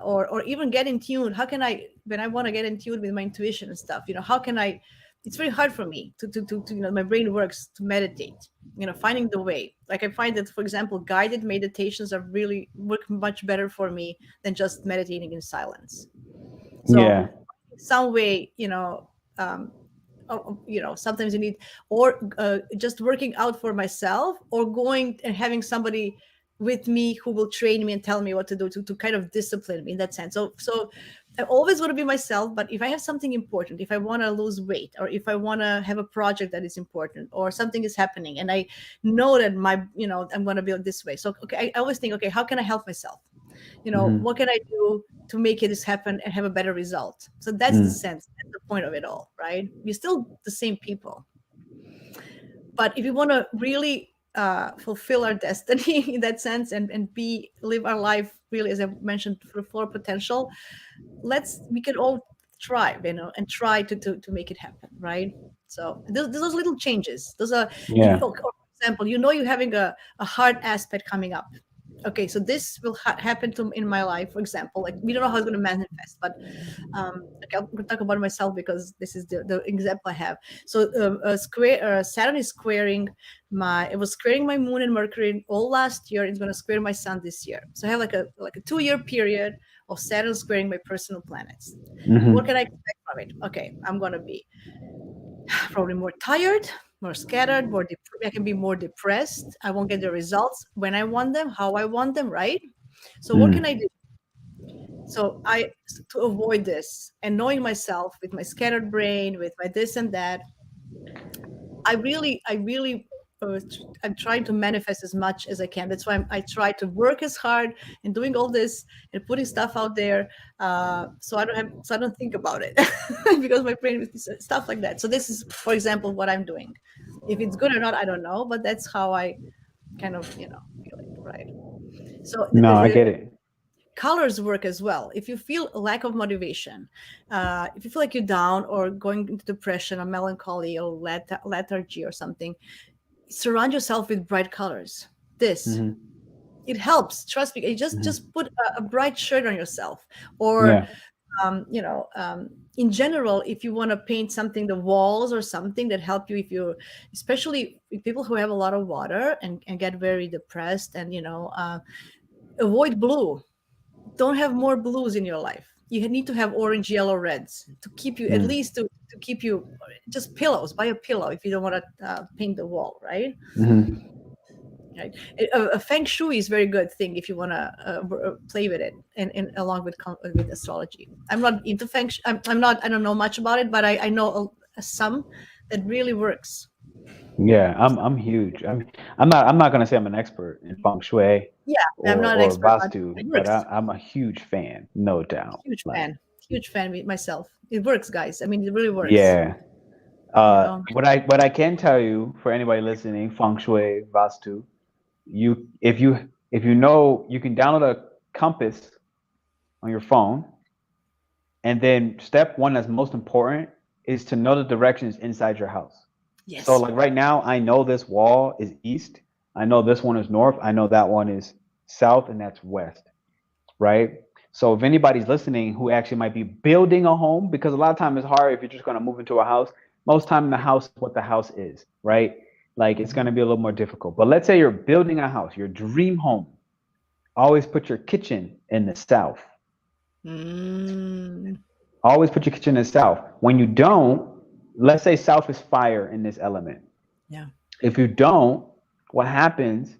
or even get in tune? How can I, when I want to get in tune with my intuition and stuff, how can I, it's very hard for me to my brain works to meditate, finding the way. Like I find that, for example, guided meditations are really work much better for me than just meditating in silence. So some way, sometimes you need, or just working out for myself, or going and having somebody with me who will train me and tell me what to do to kind of discipline me in that sense. So I always want to be myself, but if I have something important, if I want to lose weight, or if I want to have a project that is important, or something is happening and I know that I'm going to be this way. So, okay, I always think, okay, how can I help myself? What can I do to make this happen and have a better result? So that's the sense, that's the point of it all, right? We're still the same people. But if we want to really fulfill our destiny in that sense and live our life really, as I mentioned, for full potential, we can all try, and try to make it happen, right? So those little changes, those are, for example, you're having a hard aspect coming up. Okay, so this will happen in my life, for example. Like, we don't know how it's going to manifest, but okay, I'm going to talk about myself because this is the example I have. So Saturn is squaring it was squaring my moon and Mercury all last year. It's going to square my sun this year. So I have like a 2-year period of Saturn squaring my personal planets. What can I expect from it? Okay, I'm going to be probably more tired, more scattered, I can be more depressed. I won't get the results when I want them, how I want them, right? So what can I do? So to avoid this, and knowing myself with my scattered brain, with my this and that, I'm trying to manifest as much as I can. That's why I try to work as hard and doing all this and putting stuff out there, so I don't think about it because my brain is stuff like that. So this is, for example, what I'm doing. If it's good or not, I don't know, but that's how I kind of feel it, right? So I get it. Colors work as well. If you feel a lack of motivation, if you feel like you're down or going into depression or melancholy or lethargy or something, surround yourself with bright colors. It helps. Trust me. Just put a bright shirt on yourself, or in general, if you want to paint something, the walls or something that help you, especially people who have a lot of water and get very depressed, and avoid blue. Don't have more blues in your life. You need to have orange, yellow, reds to keep you, at least to keep you, just pillows. Buy a pillow if you don't want to paint the wall, right? Right. A feng shui is a very good thing if you want to play with it, and along with astrology. I'm not into feng shui. I don't know much about it, but I know some that really works. Yeah, I'm huge. I'm not gonna say I'm an expert in feng shui, I'm not an or expert, but vastu, it but works. I'm a huge fan, no doubt. Huge fan myself. It works, guys. I mean, it really works. Yeah. What I can tell you, for anybody listening, feng shui, vastu, if you know, you can download a compass on your phone, and then step one that's most important is to know the directions inside your house. Yes. So like right now, I know this wall is east. I know this one is north. I know that one is south, and that's west, right? So if anybody's listening who actually might be building a home, because a lot of times it's hard if you're just going to move into a house. Most time the house is what the house is, right? Like it's going to be a little more difficult. But let's say you're building a house, your dream home. Always put your kitchen in the south. Always put your kitchen in the south. When you don't, let's say south is fire in this element. Yeah. If you don't, what happens?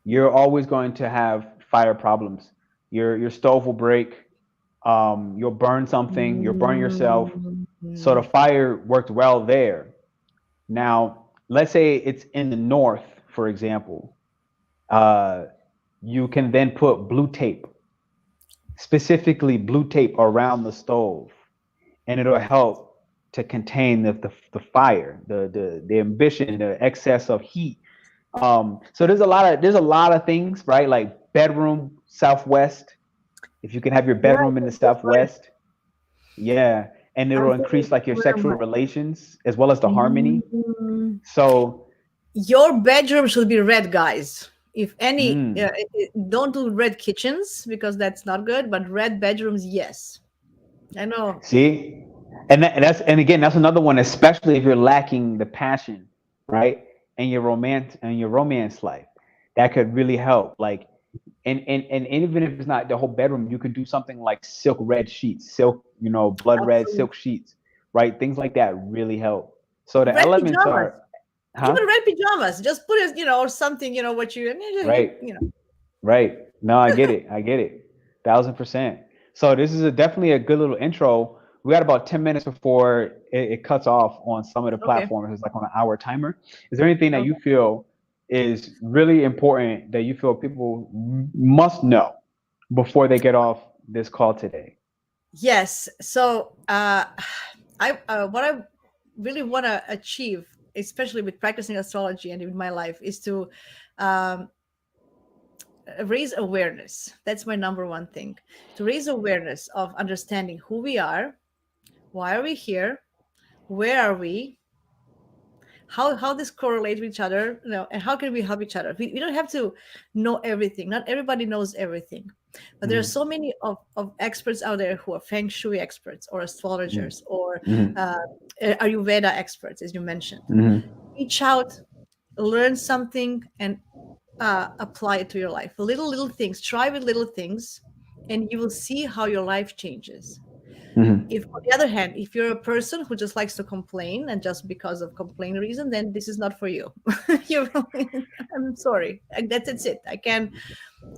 You're always going to have fire problems. Your stove will break. You'll burn something. You'll burn yourself. So the fire worked well there. Now, let's say it's in the north, for example. You can then put blue tape, specifically blue tape around the stove, and it'll help to contain the fire, the ambition, the excess of heat So there's a lot of things, right? Like bedroom southwest. If you can have your Yeah, bedroom in the that's right. southwest, yeah, and I'm it'll thinking, increase like your where am sexual I? relations as well as the harmony. Mm, So, your bedroom should be red, guys. If any, mm, don't do red kitchens because that's not good. But red bedrooms, yes. I know. see, and again that's another one, especially if you're lacking the passion, right, and your romance life, that could really help. Like, and even if it's not the whole bedroom, you could do something like silk red sheets, silk, blood red Absolutely. silk sheets, right? Things like that really help. So the Red elements pajamas. are, Even huh? red pajamas. Just put it, or something, what you, and Right. you know. Right. No, I get it. I get it. 1,000%. So this is definitely a good little intro. We got about 10 minutes before it cuts off on some of the Okay. platforms. It's like on an hour timer. Is there anything that you Okay. feel is really important that you feel people must know before they get off this call today? Yes. So, I what I really want to achieve, especially with practicing astrology and in my life, is to um, raise awareness. That's my number one thing. To raise awareness of understanding who we are, why are we here, where are we, how this correlate with each other, and how can we help each other. We don't have to know everything. Not everybody knows everything, but there are Mm-hmm. so many of experts out there who are feng shui experts or astrologers or Mm-hmm. uh, ayurveda experts, as you mentioned. Mm-hmm. Reach out, learn something, and apply it to your life. Little things. Try with little things, and you will see how your life changes. Mm-hmm. If, on the other hand, if you're a person who just likes to complain and just because of complaint reason, then this is not for you. you I'm sorry. That's it. I can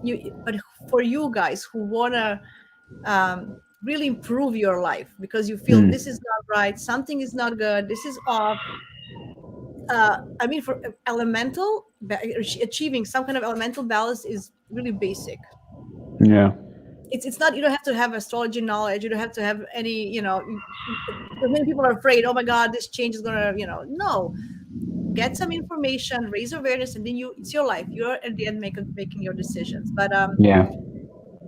you But for you guys who wanna really improve your life because you feel this is not right, something is not good, this is off. I mean, for achieving some kind of elemental balance is really basic. Yeah. It's not, you don't have to have astrology knowledge, you don't have to have any, because many people are afraid, oh my god, this change is gonna, no, get some information, raise awareness, and then it's your life, you're at the end making your decisions. But Yeah.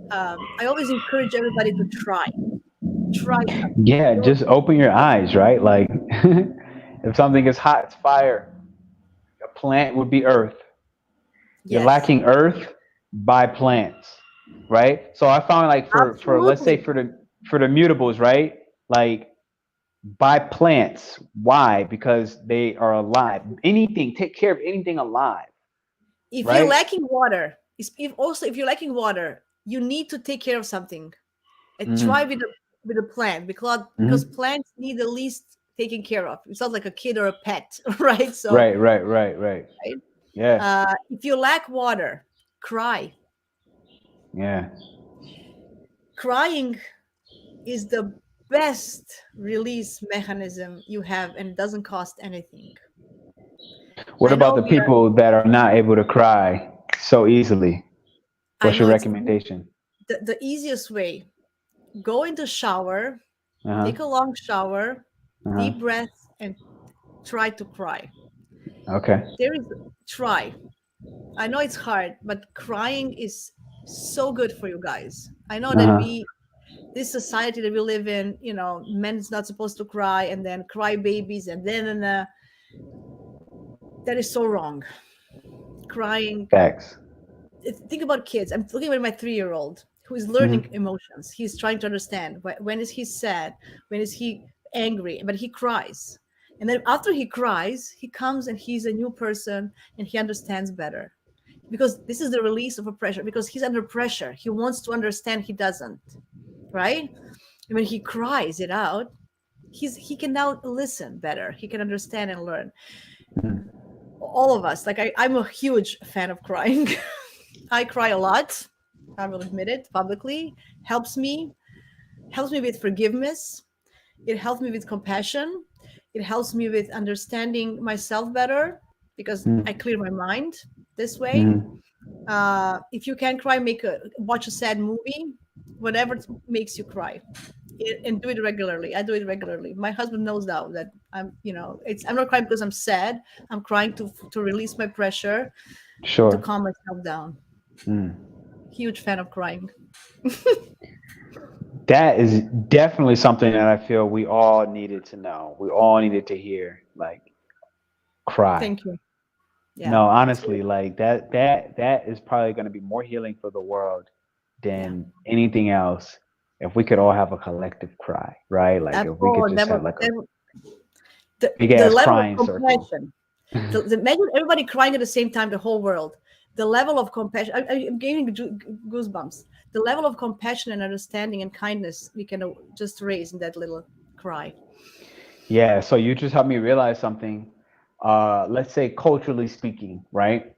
I always encourage everybody to try something. Yeah. Just open your eyes, right? Like, if something is hot, it's fire. A plant would be earth. You're Yes, lacking earth, buy plants, right? So I found, like, for let's say absolutely. for the mutables, right? Like, buy plants. Why? Because they are alive. Anything, take care of anything alive, If you're right? lacking water, if you're lacking water, you need to take care of something. And try Mm-hmm. with a plant, because Mm-hmm. plants need the least taken care of. It's not like a kid or a pet, right? So, Right, right, right, right. right? Yeah, If you lack water, cry. yeah. Crying is the best release mechanism you have, and it doesn't cost anything. What I about know the we are. people that are not able to cry so easily? I What's your know it's recommendation? the easiest way. Go into shower, Uh-huh. take a long shower, Uh-huh. deep breath, and try to cry. Okay. There is try. I know it's hard, but crying is so good for you guys. I know that Uh-huh. this society that we live in, men's not supposed to cry, and then cry babies, and then that is so wrong. Crying. Facts. Think about kids. I'm looking at my 3-year-old who is Mm-hmm. learning emotions. He's trying to understand when is he sad, when is he angry, but he cries. And then after he cries, he comes and he's a new person and he understands better. Because this is the release of a pressure, because he's under pressure. He wants to understand, he doesn't, right? And when he cries it out, he can now listen better. He can understand and learn. All of us, like I'm a huge fan of crying. I cry a lot. I will admit it publicly. Helps me with forgiveness. It helps me with compassion. It helps me with understanding myself better because I clear my mind this way. Mm-hmm. If you can't cry, watch a sad movie, whatever makes you cry. and do it regularly. I do it regularly. My husband knows now that I'm not crying because I'm sad. I'm crying to release my pressure and to Sure. calm myself down. Mm. Huge fan of crying. That is definitely something that I feel we all needed to know. We all needed to hear. Like, cry. Thank you. Yeah. No, It's honestly, like that is probably going to be more healing for the world yeah. than anything else. If we could all have a collective cry, right? Like That's if we could all. just That have would, like a that would- the big the ass level of crying circle. compassion. Imagine everybody crying at the same time, the whole world. The level of compassion. I'm getting goosebumps. The level of compassion and understanding and kindness we can just raise in that little cry. Yeah, so you just helped me realize something. Let's say culturally speaking, right?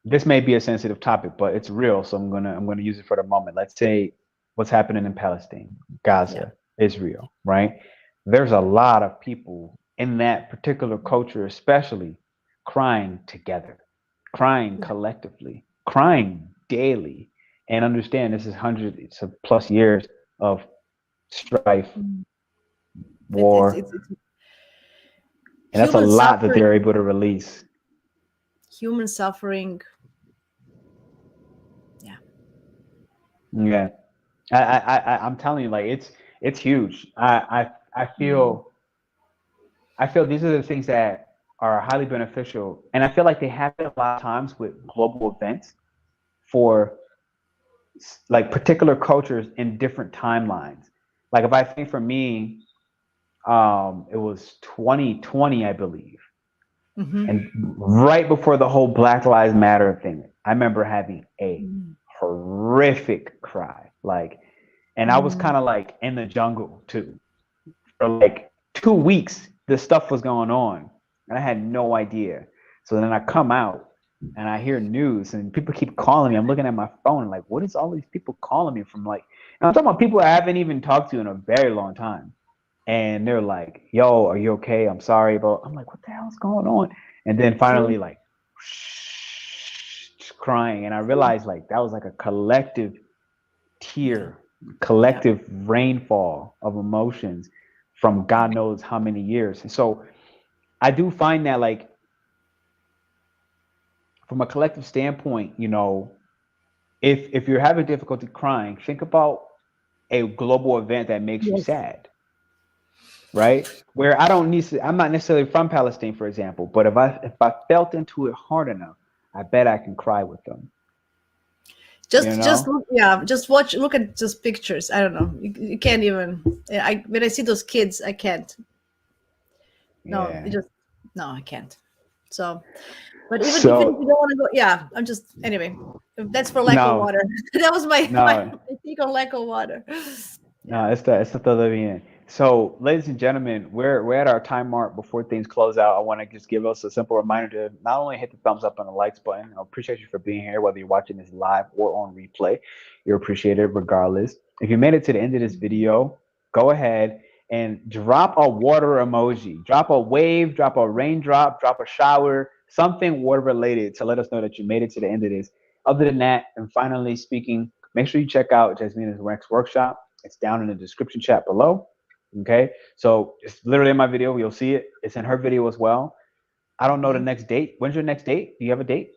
This may be a sensitive topic, but it's real, so I'm gonna use it for the moment. Let's say what's happening in Palestine, Yeah. Gaza, Israel, right? There's a lot of people in that particular culture, especially crying together, crying Yeah. collectively, crying daily, and understand this is hundreds of plus years of strife, Mm. war, It's and that's a human lot that they're suffering. able to release. Human suffering. Yeah. Yeah. I'm telling you, like it's huge. Mm. I feel these are the things that are highly beneficial, and I feel like they happen a lot of times with global events for like particular cultures in different timelines. Like if I think for me, it was 2020, I believe, Hmm. and right before the whole Black Lives Matter thing, I remember having a Mm. horrific cry, like, and I was Mm. kind of like in the jungle too for like 2 weeks. This stuff was going on, and I had no idea. So then I come out and I hear news, and people keep calling me. I'm looking at my phone, and like, what is all these people calling me from? Like, and I'm talking about people I haven't even talked to in a very long time, and they're like, "Yo, are you okay? I'm sorry, but I'm like, what the hell is going on?" And then True. finally, like, crying, and I realized like that was like a collective Yeah. tear, Yeah. collective rainfall of emotions from God knows how many years. And so I do find that like from a collective standpoint, if you're having difficulty crying, think about a global event that makes you Yes. sad, right? Where I don't need to, I'm not necessarily from Palestine, for example, but if I felt into it hard enough, I bet I can cry with them, you Just know? look, yeah, just look at just pictures. I don't know. You can't even. When I see those kids, I can't. No, it Yeah. just no, I can't. So, but even if you So don't want to go, yeah, I'm just anyway. That's for lack of no, water. That was my no, take on lack of water. Yeah. no, it's the todo bien. So, ladies and gentlemen, we're at our time mark before things close out. I want to just give us a simple reminder to not only hit the thumbs up and the likes button. I appreciate you for being here, whether you're watching this live or on replay. You're appreciated regardless. If you made it to the end of this video, go ahead and drop a water emoji, drop a wave, drop a raindrop, drop a shower, something water related to let us know that you made it to the end of this. Other than that, and finally speaking, make sure you check out Jasmina's next workshop. It's down in the description chat below. Okay. So it's literally in my video. You'll see it. It's in her video as well. I don't know the Mhm. next date. When's your next date? Do you have a date?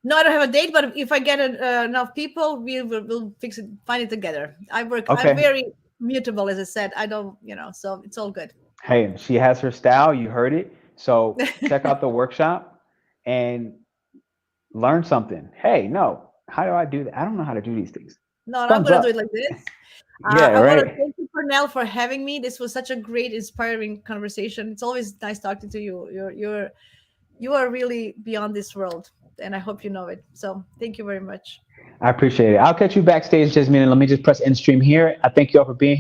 No, I don't have a date, but if I get enough people, we'll fix it, find it together. I'm Okay. very mutable, as I said. I don't, so it's all good. Hey, she has her style. You heard it. So check out the workshop and learn something. Hey, no, how do I do that? I don't know how to do these things. No, I'm Thumbs gonna do it up. like this. Yeah, I want to right. thank you, Pernell, for having me. This was such a great, inspiring conversation. It's always nice talking to you. You are really beyond this world, and I hope you know it. So thank you very much. I appreciate it. I'll catch you backstage, Jasmine. Let me just press end stream here. I thank you all for being here.